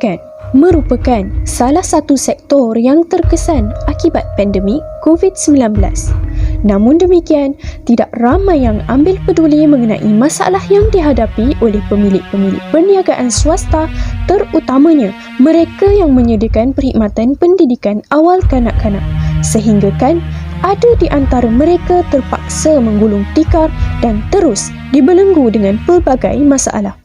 pendidikan merupakan salah satu sektor yang terkesan akibat pandemik COVID-19. Namun demikian, tidak ramai yang ambil peduli mengenai masalah yang dihadapi oleh pemilik-pemilik perniagaan swasta, terutamanya mereka yang menyediakan perkhidmatan pendidikan awal kanak-kanak. Sehinggakan ada di antara mereka terpaksa menggulung tikar dan terus dibelenggu dengan pelbagai masalah.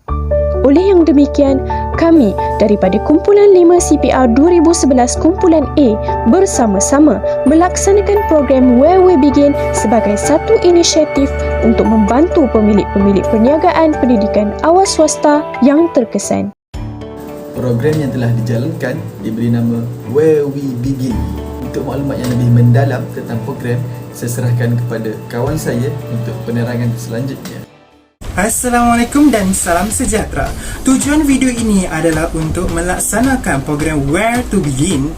Oleh yang demikian, kami daripada Kumpulan 5 CPR 2011 Kumpulan A bersama-sama melaksanakan program Where We Begin sebagai satu inisiatif untuk membantu pemilik-pemilik perniagaan pendidikan awal swasta yang terkesan. Program yang telah dijalankan diberi nama Where We Begin. Untuk maklumat yang lebih mendalam tentang program, saya serahkan kepada kawan saya untuk penerangan selanjutnya. Assalamualaikum dan salam sejahtera. Tujuan video ini adalah untuk melaksanakan program Where to Begin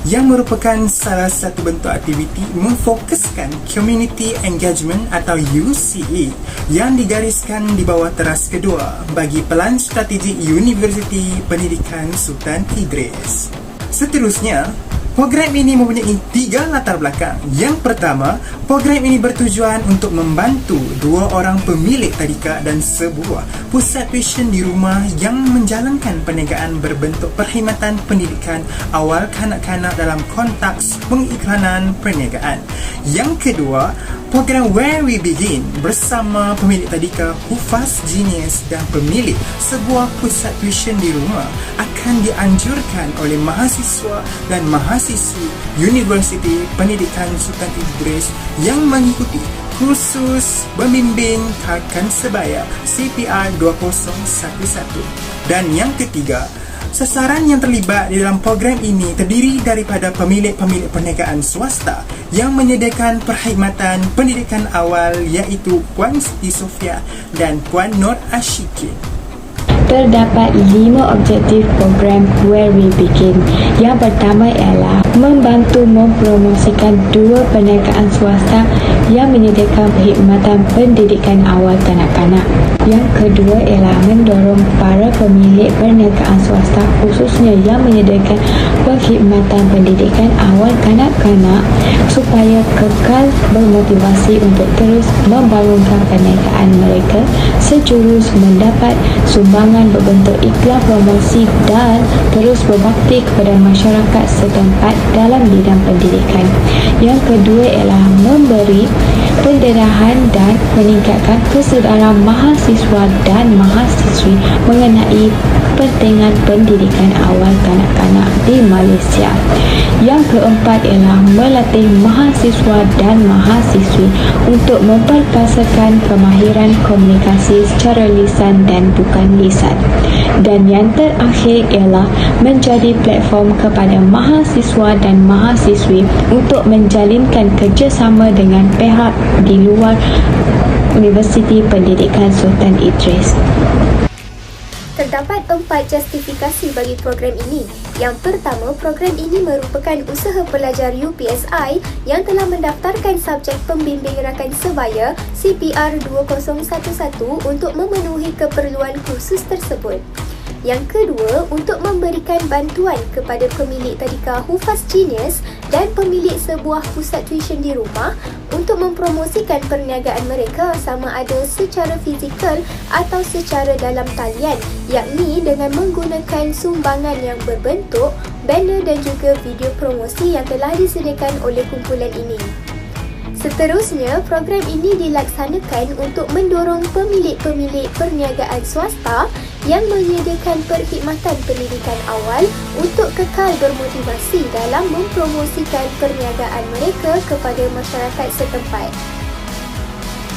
yang merupakan salah satu bentuk aktiviti memfokuskan Community Engagement atau UCE yang digariskan di bawah teras kedua bagi Pelan Strategik Universiti Pendidikan Sultan Idris. Seterusnya, program ini mempunyai 3 latar belakang. Yang pertama, program ini bertujuan untuk membantu 2 orang pemilik tadika dan sebuah pusat tuition di rumah yang menjalankan perniagaan berbentuk perkhidmatan pendidikan awal kanak-kanak dalam konteks pengiklanan perniagaan. Yang kedua, program Where We Begin bersama pemilik tadika, hufaz Genius dan pemilik sebuah pusat tuition di rumah akan dianjurkan oleh mahasiswa dan mahasiswi Universiti Pendidikan Sultan Idris yang mengikuti kursus pembimbing Kakan Sebaya CPR 2011. Dan yang ketiga, sasaran yang terlibat di dalam program ini terdiri daripada pemilik-pemilik perniagaan swasta yang menyediakan perkhidmatan pendidikan awal iaitu Puan Siti Sofia dan Puan Nur Ashikin. Terdapat 5 objektif program Where We Begin. Yang pertama ialah membantu mempromosikan 2 perniagaan swasta yang menyediakan perkhidmatan pendidikan awal kanak-kanak. Yang kedua ialah mendorong para pemilik perniagaan swasta khususnya yang menyediakan perkhidmatan pendidikan awal kanak-kanak supaya kekal bermotivasi untuk terus membangunkan perniagaan mereka sejurus mendapat sumbangan berbentuk iklan promosi dan terus berbakti kepada masyarakat setempat dalam bidang pendidikan. Yang kedua ialah memberi pendedahan dan meningkatkan kesedaran mahasiswa dan mahasiswi mengenai kepentingan pendidikan awal kanak-kanak di Malaysia. Yang keempat ialah melatih mahasiswa dan mahasiswi untuk memperkasakan kemahiran komunikasi secara lisan dan bukan lisan. Dan yang terakhir ialah menjadi platform kepada mahasiswa dan mahasiswi untuk menjalinkan kerjasama dengan pihak di luar Universiti Pendidikan Sultan Idris. Terdapat 4 justifikasi bagi program ini. Yang pertama, program ini merupakan usaha pelajar UPSI yang telah mendaftarkan subjek pembimbing rakan sebaya CPR 2011 untuk memenuhi keperluan kursus tersebut. Yang kedua, untuk memberikan bantuan kepada pemilik tadika hufaz Genius dan pemilik sebuah pusat tuition di rumah untuk mempromosikan perniagaan mereka sama ada secara fizikal atau secara dalam talian, yakni dengan menggunakan sumbangan yang berbentuk banner dan juga video promosi yang telah disediakan oleh kumpulan ini. Seterusnya, program ini dilaksanakan untuk mendorong pemilik-pemilik perniagaan swasta yang menyediakan perkhidmatan pendidikan awal untuk kekal bermotivasi dalam mempromosikan perniagaan mereka kepada masyarakat setempat.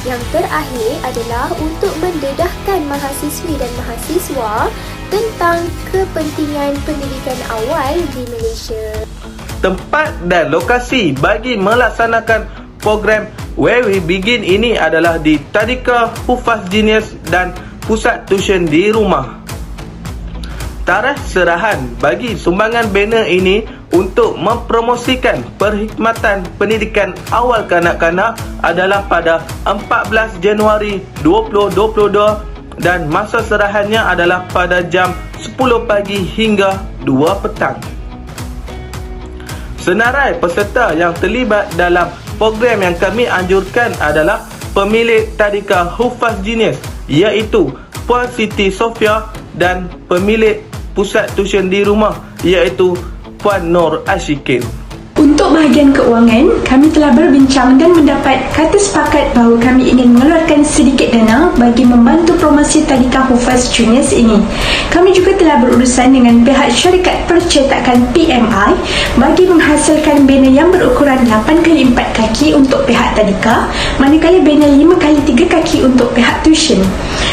Yang terakhir adalah untuk mendedahkan mahasiswi dan mahasiswa tentang kepentingan pendidikan awal di Malaysia. Tempat dan lokasi bagi melaksanakan program Where We Begin ini adalah di Tadika Hufaz Genius dan Pusat Tuition di Rumah. Tarikh serahan bagi sumbangan banner ini untuk mempromosikan perkhidmatan pendidikan awal kanak-kanak adalah pada 14 Januari 2022 dan masa serahannya adalah pada jam 10 pagi hingga 2 petang. Senarai peserta yang terlibat dalam program yang kami anjurkan adalah pemilik tadika Hufaz Genius, iaitu Puan Siti Sofia, dan pemilik pusat tuition di rumah, iaitu Puan Nur Ashikin. Untuk bahagian keuangan, kami telah berbincang dan mendapat kata sepakat bahawa kami ingin mengeluarkan sedikit dana bagi membantu promosi tadika Hufaz Genius ini. Kami juga telah berurusan dengan pihak syarikat percetakan PMI bagi menghasilkan banner yang berukuran 8x4 kaki untuk pihak tadika, manakala banner 5x3 kaki untuk pihak tuition.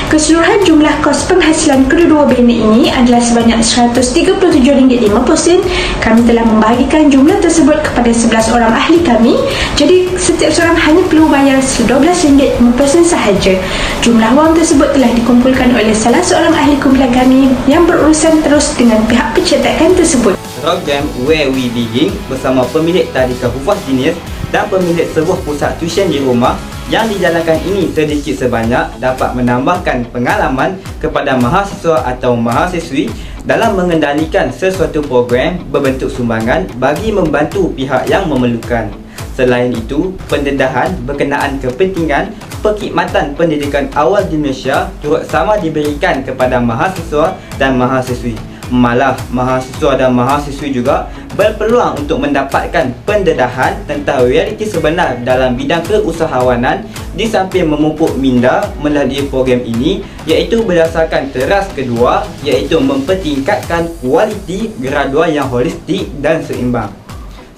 Keseluruhan jumlah kos penghasilan kedua-dua banner ini adalah sebanyak RM137.50. Kami telah membahagikan jumlah tersebut kepada 11 orang ahli kami, jadi setiap seorang hanya perlu bayar RM12.50 sahaja. Jumlah wang tersebut telah dikumpulkan oleh salah seorang ahli kumpulan kami yang berurusan terus dengan pihak percetakan tersebut. Program Where We Begin bersama pemilik tadika Hufaz Genius dan pemilik sebuah pusat tuition di rumah yang dijalankan ini sedikit sebanyak dapat menambahkan pengalaman kepada mahasiswa atau mahasiswi dalam mengendalikan sesuatu program berbentuk sumbangan bagi membantu pihak yang memerlukan. Selain itu, pendedahan berkenaan kepentingan perkhidmatan pendidikan awal di Malaysia turut sama diberikan kepada mahasiswa dan mahasiswi. Malah, mahasiswa dan mahasiswi juga berpeluang untuk mendapatkan pendedahan tentang realiti sebenar dalam bidang keusahawanan di samping memupuk minda melalui program ini, iaitu berdasarkan teras kedua, iaitu mempertingkatkan kualiti graduan yang holistik dan seimbang.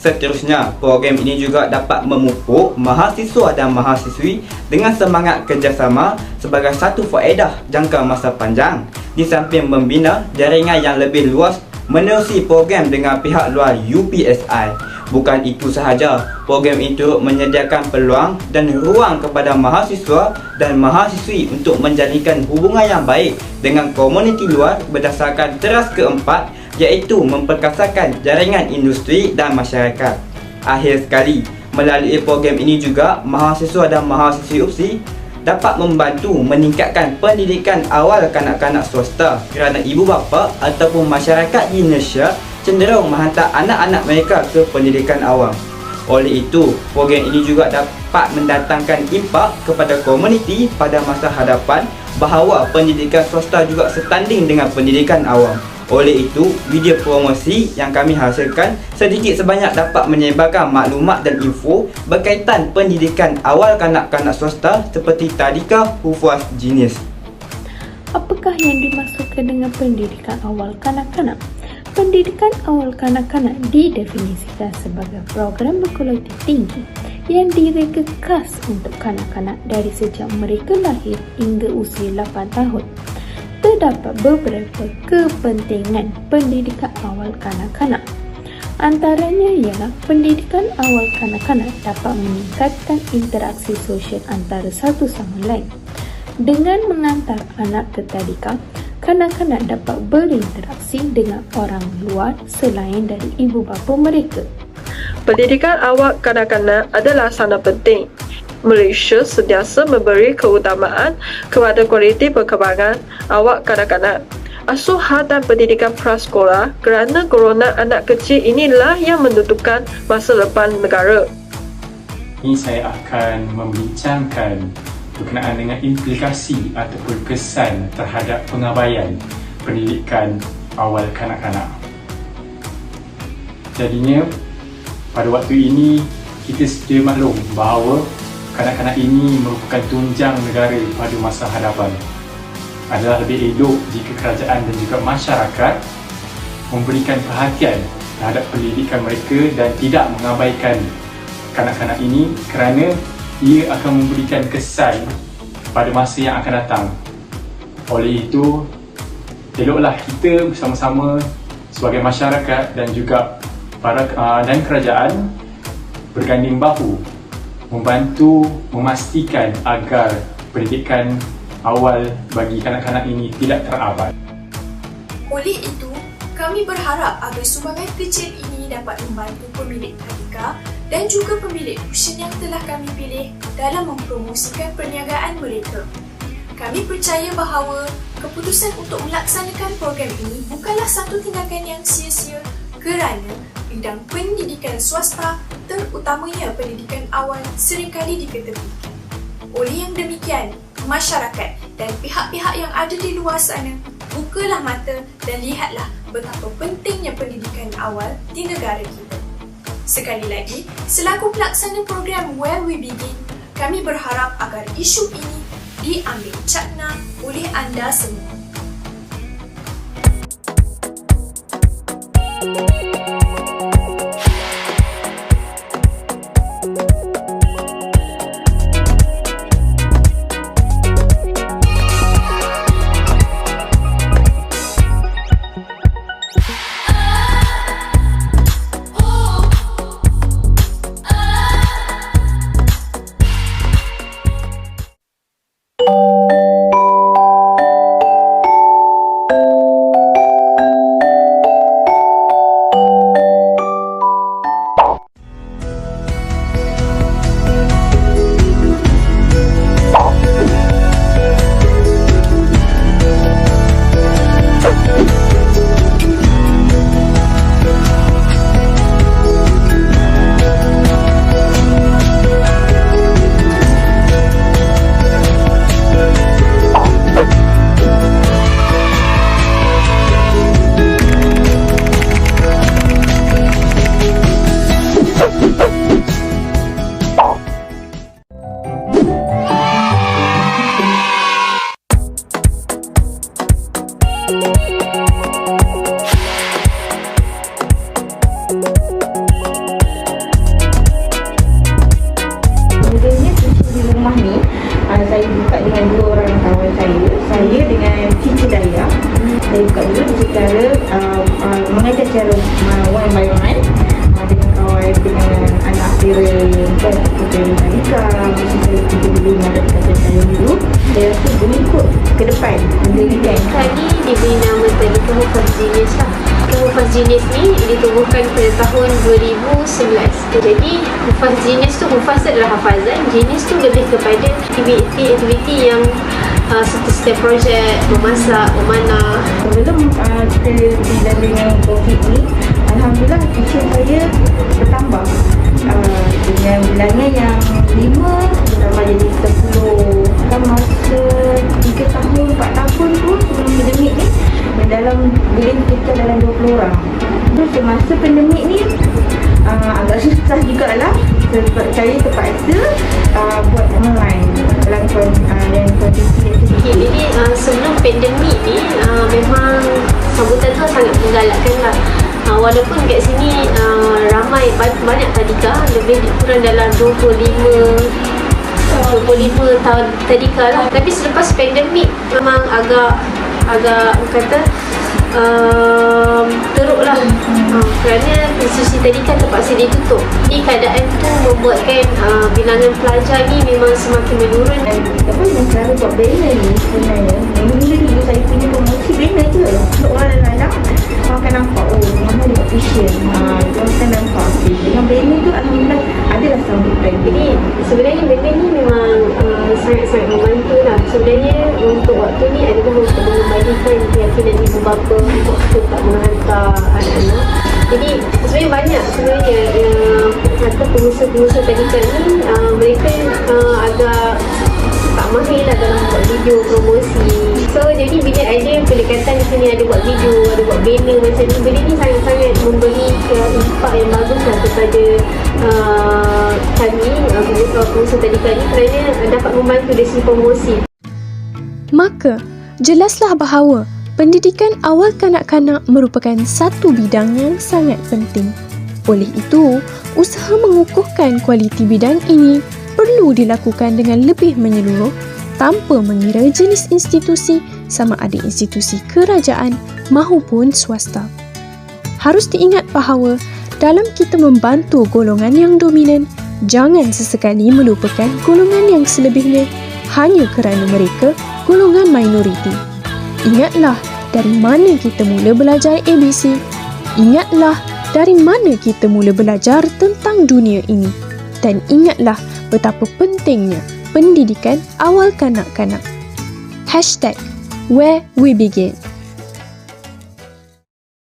Seterusnya, program ini juga dapat memupuk mahasiswa dan mahasiswi dengan semangat kerjasama sebagai satu faedah jangka masa panjang, di samping membina jaringan yang lebih luas menerusi program dengan pihak luar UPSI. Bukan itu sahaja, program ini turut menyediakan peluang dan ruang kepada mahasiswa dan mahasiswi untuk menjalinkan hubungan yang baik dengan komuniti luar berdasarkan teras keempat, iaitu memperkasakan jaringan industri dan masyarakat. Akhir sekali, melalui program ini juga mahasiswa dan mahasiswi UPSI dapat membantu meningkatkan pendidikan awal kanak-kanak swasta kerana ibu bapa ataupun masyarakat di Indonesia cenderung menghantar anak-anak mereka ke pendidikan awam. Oleh itu, program ini juga dapat mendatangkan impak kepada komuniti pada masa hadapan bahawa pendidikan swasta juga setanding dengan pendidikan awam. Oleh itu, video promosi yang kami hasilkan sedikit sebanyak dapat menyebarkan maklumat dan info berkaitan pendidikan awal kanak-kanak swasta seperti tadika Hufaz Genius. Apakah yang dimaksudkan dengan pendidikan awal kanak-kanak? Pendidikan awal kanak-kanak didefinisikan sebagai program berkualiti tinggi yang direka khas untuk kanak-kanak dari sejak mereka lahir hingga usia 8 tahun. Terdapat beberapa kepentingan pendidikan awal kanak-kanak. Antaranya ialah pendidikan awal kanak-kanak dapat meningkatkan interaksi sosial antara satu sama lain. Dengan mengantar anak ke tadika, kanak-kanak dapat berinteraksi dengan orang luar selain dari ibu bapa mereka. Pendidikan awal kanak-kanak adalah sangat penting. Malaysia sentiasa memberi keutamaan kepada kualiti perkembangan awal kanak-kanak, asuhan dan pendidikan prasekolah kerana golongan anak kecil inilah yang menentukan masa depan negara. Ini saya akan membincangkan berkenaan dengan implikasi ataupun kesan terhadap pengabaian pendidikan awal kanak-kanak. Jadinya, pada waktu ini kita sedia maklum bahawa kanak-kanak ini merupakan tunjang negara pada masa hadapan. Adalah lebih elok jika kerajaan dan juga masyarakat memberikan perhatian terhadap pendidikan mereka dan tidak mengabaikan kanak-kanak ini kerana ia akan memberikan kesan pada masa yang akan datang. Oleh itu, eloklah kita bersama-sama sebagai masyarakat dan juga dan kerajaan berganding bahu membantu memastikan agar pendidikan awal bagi kanak-kanak ini tidak terabai. Oleh itu, kami berharap agar sumbangan kecil ini dapat membantu pemilik tadika dan juga pemilik tuition yang telah kami pilih dalam mempromosikan perniagaan mereka. Kami percaya bahawa keputusan untuk melaksanakan program ini bukanlah satu tindakan yang sia-sia kerana bidang pendidikan swasta, terutamanya pendidikan awal, seringkali diketepikan. Oleh yang demikian, masyarakat dan pihak-pihak yang ada di luar sana, bukalah mata dan lihatlah betapa pentingnya pendidikan awal di negara kita. Sekali lagi, selaku pelaksana program Where We Begin, kami berharap agar isu ini diambil cakna oleh anda semua. Saya buka dengan dua orang kawan saya dengan Cici Daya. Saya buka dulu secara mengajar secara one by one dengan kawan, dengan anak parent, putera Malika. Saya pergi dulu menghadap saya dulu. Saya rasa mengikut ke depan pendidikan. Kali diberi nama Tadika Hufaz Genius lah. Hufaz Genius ni ditubuhkan pada tahun 2011. Jadi Hufaz Genius tu, Hufaz adalah hafazan, Genius tu lebih kepada aktiviti yang seperti projek, memasak, memanah. Sebelum kita dilalui dengan COVID ni, alhamdulillah kitchen saya bertambah dengan bilangan yang 5 bertambah jadi 10. Kan masa 3 tahun, 4 tahun tu sebelum pandemik ni, dalam bilik kita dalam 20 orang. Terus semasa pandemik ni agak susah jugalah sebab saya terpaksa buat online dalam kondisi jadi sebelum pandemik ni memang sambutan tu sangat menggalakkan lah. Walaupun kat sini ramai banyak tadika, lebih kurang dalam 25 tahun tadika lah. Tapi selepas pandemik memang agak kata teruk lah kerana institusi tadika terpaksa ditutup. Jadi keadaan tu membuatkan bilangan pelajar ni memang semakin menurun. Apa yang cara buat banner ni sebenarnya, mula-mula dulu saya punya promosi banner je untuk orang lain-lain. Orang akan nampak, oh mana dia buat fashion, orang akan nampak. Dengan banner tu alhamdulillah adalah sambutan. Jadi sebenarnya banner ni memang sangat-sangat membantu lah. Sebenarnya untuk waktu ni adalah untuk mengembalikan keyakinan ibu bapa untuk tetap menghantar anak-anak. Jadi sebenarnya banyak kata pengusaha-pengusaha tadika ni mereka agak tak mahir lah dalam buat video promosi. So jadi bila idea pendekatan di sini ada buat video, ada buat banner macam ni, benda ni sangat-sangat memberi impak yang bagus lah kepada kami pengusaha tadika ni kerana dapat membantu dari segi promosi. Maka, jelaslah bahawa pendidikan awal kanak-kanak merupakan satu bidang yang sangat penting. Oleh itu, usaha mengukuhkan kualiti bidang ini perlu dilakukan dengan lebih menyeluruh tanpa mengira jenis institusi sama ada institusi kerajaan maupun swasta. Harus diingat bahawa dalam kita membantu golongan yang dominan, jangan sesekali melupakan golongan yang selebihnya hanya kerana mereka golongan minoriti. Ingatlah dari mana kita mula belajar ABC. Ingatlah dari mana kita mula belajar tentang dunia ini. Dan ingatlah betapa pentingnya pendidikan awal kanak-kanak. #WhereWeBegin.